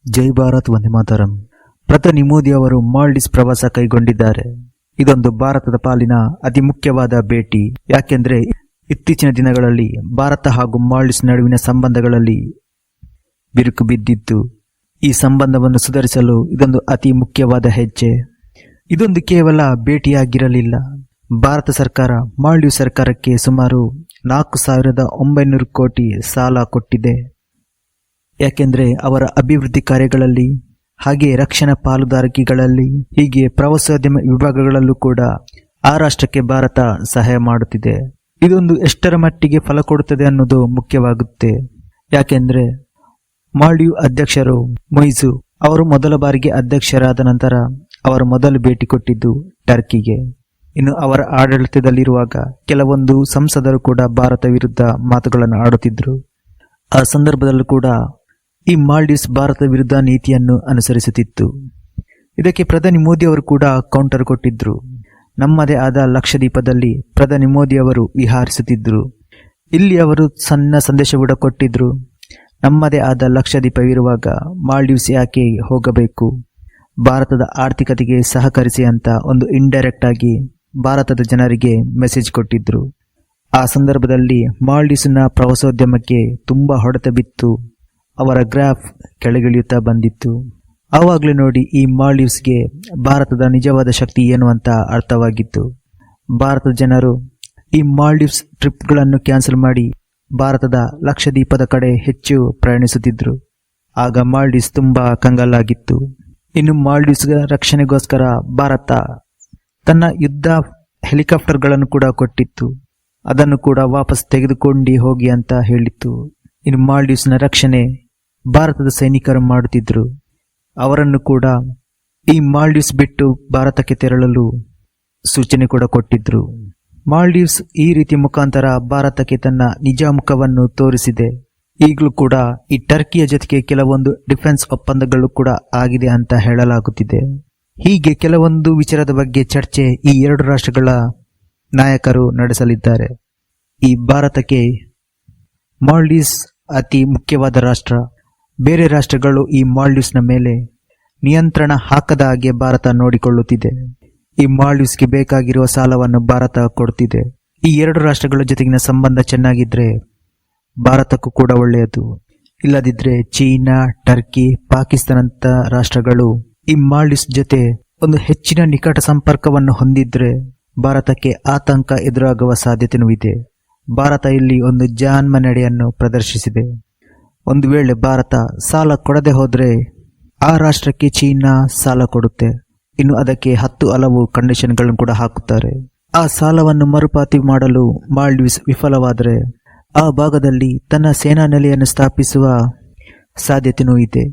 ಜೈ ಭಾರತ್ ವಂದೇ ಮಾತರಂ. ಪ್ರಧಾನಿ ಮೋದಿ ಅವರು ಮಾಲ್ಡೀವ್ಸ್ ಪ್ರವಾಸ ಕೈಗೊಂಡಿದ್ದಾರೆ. ಇದೊಂದು ಭಾರತದ ಪಾಲಿನ ಅತಿ ಮುಖ್ಯವಾದ ಭೇಟಿ. ಯಾಕೆಂದ್ರೆ ಇತ್ತೀಚಿನ ದಿನಗಳಲ್ಲಿ ಭಾರತ ಹಾಗೂ ಮಾಲ್ಡೀವ್ಸ್ ನಡುವಿನ ಸಂಬಂಧಗಳಲ್ಲಿ ಬಿರುಕು ಬಿದ್ದಿದ್ದು, ಈ ಸಂಬಂಧವನ್ನು ಸುಧಾರಿಸಲು ಇದೊಂದು ಅತಿ ಮುಖ್ಯವಾದ ಹೆಜ್ಜೆ. ಇದೊಂದು ಕೇವಲ ಭೇಟಿಯಾಗಿರಲಿಲ್ಲ. ಭಾರತ ಸರ್ಕಾರ ಮಾಲ್ಡೀವ್ಸ್ ಸರ್ಕಾರಕ್ಕೆ ಸುಮಾರು 4,900 ಕೋಟಿ ಸಾಲ ಕೊಟ್ಟಿದೆ. ಯಾಕೆಂದ್ರೆ ಅವರ ಅಭಿವೃದ್ಧಿ ಕಾರ್ಯಗಳಲ್ಲಿ, ಹಾಗೆ ರಕ್ಷಣಾ ಪಾಲುದಾರಿಕೆಗಳಲ್ಲಿ, ಹೀಗೆ ಪ್ರವಾಸೋದ್ಯಮ ವಿಭಾಗಗಳಲ್ಲೂ ಕೂಡ ಆ ರಾಷ್ಟ್ರಕ್ಕೆ ಭಾರತ ಸಹಾಯ ಮಾಡುತ್ತಿದೆ. ಇದೊಂದು ಎಷ್ಟರ ಮಟ್ಟಿಗೆ ಫಲ ಕೊಡುತ್ತದೆ ಅನ್ನೋದು ಮುಖ್ಯವಾಗುತ್ತೆ. ಯಾಕೆಂದ್ರೆ ಮಾಲ್ಡೀವ್ ಅಧ್ಯಕ್ಷರು ಮೊಯಿಸು ಅವರು ಮೊದಲ ಬಾರಿಗೆ ಅಧ್ಯಕ್ಷರಾದ ನಂತರ ಅವರು ಮೊದಲು ಭೇಟಿ ಕೊಟ್ಟಿದ್ದು ಟರ್ಕಿಗೆ. ಇನ್ನು ಅವರ ಆಡಳಿತದಲ್ಲಿರುವಾಗ ಕೆಲವೊಂದು ಸಂಸದರು ಕೂಡ ಭಾರತ ವಿರುದ್ಧ ಮಾತುಗಳನ್ನು ಆಡುತ್ತಿದ್ದರು. ಆ ಸಂದರ್ಭದಲ್ಲೂ ಕೂಡ ಈ ಮಾಲ್ಡೀವ್ಸ್ ಭಾರತ ವಿರುದ್ಧ ನೀತಿಯನ್ನು ಅನುಸರಿಸುತ್ತಿತ್ತು. ಇದಕ್ಕೆ ಪ್ರಧಾನಿ ಮೋದಿ ಅವರು ಕೂಡ ಕೌಂಟರ್ ಕೊಟ್ಟಿದ್ರು. ನಮ್ಮದೇ ಆದ ಲಕ್ಷದ್ವೀಪದಲ್ಲಿ ಪ್ರಧಾನಿ ಮೋದಿ ಅವರು ವಿಹರಿಸುತ್ತಿದ್ದರು. ಇಲ್ಲಿ ಅವರು ಸಣ್ಣ ಸಂದೇಶ ಕೂಡ ಕೊಟ್ಟಿದ್ರು. ನಮ್ಮದೇ ಆದ ಲಕ್ಷದ್ವೀಪವಿರುವಾಗ ಮಾಲ್ಡೀವ್ಸ್ ಯಾಕೆ ಹೋಗಬೇಕು, ಭಾರತದ ಆರ್ಥಿಕತೆಗೆ ಸಹಕರಿಸಿ ಅಂತ ಒಂದು ಇಂಡೈರೆಕ್ಟ್ ಆಗಿ ಭಾರತದ ಜನರಿಗೆ ಮೆಸೇಜ್ ಕೊಟ್ಟಿದ್ರು. ಆ ಸಂದರ್ಭದಲ್ಲಿ ಮಾಲ್ಡೀವ್ಸ್ನ ಪ್ರವಾಸೋದ್ಯಮಕ್ಕೆ ತುಂಬಾ ಹೊಡೆತ ಬಿತ್ತು. ಅವರ ಗ್ರಾಫ್ ಕೆಳಗಿಳಿಯುತ್ತಾ ಬಂದಿತ್ತು. ಆವಾಗಲೇ ನೋಡಿ ಈ ಮಾಲ್ಡೀವ್ಸ್ಗೆ ಭಾರತದ ನಿಜವಾದ ಶಕ್ತಿ ಏನು ಅಂತ ಅರ್ಥವಾಗಿತ್ತು. ಭಾರತದ ಜನರು ಈ ಮಾಲ್ಡೀವ್ಸ್ ಟ್ರಿಪ್ಗಳನ್ನು ಕ್ಯಾನ್ಸಲ್ ಮಾಡಿ ಭಾರತದ ಲಕ್ಷದ್ವೀಪದ ಕಡೆ ಹೆಚ್ಚು ಪ್ರಯಾಣಿಸುತ್ತಿದ್ದರು. ಆಗ ಮಾಲ್ಡೀವ್ಸ್ ತುಂಬಾ ಕಂಗಾಲಾಗಿತ್ತು. ಇನ್ನು ಮಾಲ್ಡೀವ್ಸ್ ರಕ್ಷಣೆಗೋಸ್ಕರ ಭಾರತ ತನ್ನ ಯುದ್ಧ ಹೆಲಿಕಾಪ್ಟರ್ಗಳನ್ನು ಕೂಡ ಕೊಟ್ಟಿತ್ತು. ಅದನ್ನು ಕೂಡ ವಾಪಸ್ ತೆಗೆದುಕೊಂಡು ಹೋಗಿ ಅಂತ ಹೇಳಿತ್ತು. ಇನ್ನು ಮಾಲ್ಡೀವ್ಸ್ನ ರಕ್ಷಣೆ ಭಾರತದ ಸೈನಿಕರು ಮಾಡುತ್ತಿದ್ದರು. ಅವರನ್ನು ಕೂಡ ಈ ಮಾಲ್ಡೀವ್ಸ್ ಬಿಟ್ಟು ಭಾರತಕ್ಕೆ ತೆರಳಲು ಸೂಚನೆ ಕೂಡ ಕೊಟ್ಟಿದ್ರು. ಮಾಲ್ಡೀವ್ಸ್ ಈ ರೀತಿ ಮುಖಾಂತರ ಭಾರತಕ್ಕೆ ತನ್ನ ನಿಜ ಮುಖವನ್ನು ತೋರಿಸಿದೆ. ಈಗಲೂ ಕೂಡ ಈ ಟರ್ಕಿಯ ಜೊತೆಗೆ ಕೆಲವೊಂದು ಡಿಫೆನ್ಸ್ ಒಪ್ಪಂದಗಳು ಕೂಡ ಆಗಿದೆ ಅಂತ ಹೇಳಲಾಗುತ್ತಿದೆ. ಹೀಗೆ ಕೆಲವೊಂದು ವಿಚಾರದ ಬಗ್ಗೆ ಚರ್ಚೆ ಈ ಎರಡು ರಾಷ್ಟ್ರಗಳ ನಾಯಕರು ನಡೆಸಲಿದ್ದಾರೆ. ಈ ಭಾರತಕ್ಕೆ ಮಾಲ್ಡೀವ್ಸ್ ಅತಿ ಮುಖ್ಯವಾದ ರಾಷ್ಟ್ರ. ಬೇರೆ ರಾಷ್ಟ್ರಗಳು ಈ ಮಾಲ್ಡೀವ್ಸ್ನ ಮೇಲೆ ನಿಯಂತ್ರಣ ಹಾಕದ ಹಾಗೆ ಭಾರತ ನೋಡಿಕೊಳ್ಳುತ್ತಿದೆ. ಈ ಮಾಲ್ಡೀವ್ಸ್ಗೆ ಬೇಕಾಗಿರುವ ಸಾಲವನ್ನು ಭಾರತ ಕೊಡ್ತಿದೆ. ಈ ಎರಡು ರಾಷ್ಟ್ರಗಳ ಜೊತೆಗಿನ ಸಂಬಂಧ ಚೆನ್ನಾಗಿದ್ರೆ ಭಾರತಕ್ಕೂ ಕೂಡ ಒಳ್ಳೆಯದು. ಇಲ್ಲದಿದ್ರೆ ಚೀನಾ, ಟರ್ಕಿ, ಪಾಕಿಸ್ತಾನಂತ ರಾಷ್ಟ್ರಗಳು ಈ ಮಾಲ್ಡೀವ್ಸ್ ಜೊತೆ ಒಂದು ಹೆಚ್ಚಿನ ನಿಕಟ ಸಂಪರ್ಕವನ್ನು ಹೊಂದಿದ್ರೆ ಭಾರತಕ್ಕೆ ಆತಂಕ ಎದುರಾಗುವ ಸಾಧ್ಯತೆಯೂ ಇದೆ. ಭಾರತ ಇಲ್ಲಿ ಒಂದು ಜಾನ್ಮ ನಡೆಯನ್ನು ಪ್ರದರ್ಶಿಸಿದೆ. ಒಂದು ವೇಳೆ ಭಾರತ ಸಾಲ ಕೊಡದೆ ಹೋದ್ರೆ ಆ ರಾಷ್ಟ್ರಕ್ಕೆ ಚೀನಾ ಸಾಲ ಕೊಡುತ್ತೆ. ಇನ್ನು ಅದಕ್ಕೆ 10 ಹಲವು ಕಂಡೀಷನ್ಗಳನ್ನು ಕೂಡ ಹಾಕುತ್ತಾರೆ. ಆ ಸಾಲವನ್ನು ಮರುಪಾವತಿ ಮಾಡಲು ಮಾಲ್ಡೀವ್ಸ್ ವಿಫಲವಾದರೆ ಆ ಭಾಗದಲ್ಲಿ ತನ್ನ ಸೇನಾ ನೆಲೆಯನ್ನು ಸ್ಥಾಪಿಸುವ ಸಾಧ್ಯತೆಯೂ ಇದೆ.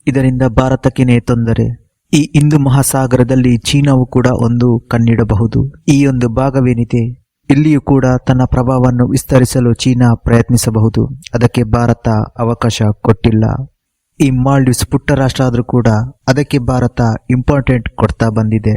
ಇದರಿಂದ ಭಾರತಕ್ಕೇನೆ ತೊಂದರೆ. ಈ ಹಿಂದೂ ಮಹಾಸಾಗರದಲ್ಲಿ ಚೀನಾವು ಕೂಡ ಒಂದು ಕಣ್ಣಿಡಬಹುದು. ಈ ಒಂದು ಭಾಗವೇನಿದೆ ಇಲ್ಲಿಯೂ ಕೂಡ ತನ್ನ ಪ್ರಭಾವವನ್ನು ವಿಸ್ತರಿಸಲು ಚೀನಾ ಪ್ರಯತ್ನಿಸಬಹುದು. ಅದಕ್ಕೆ ಭಾರತ ಅವಕಾಶ ಕೊಟ್ಟಿಲ್ಲ. ಈ ಮಾಲ್ಡೀವ್ಸ್ ಪುಟ್ಟ ರಾಷ್ಟ್ರ ಆದರೂ ಕೂಡ ಅದಕ್ಕೆ ಭಾರತ ಇಂಪಾರ್ಟೆಂಟ್ ಕೊಡ್ತಾ ಬಂದಿದೆ.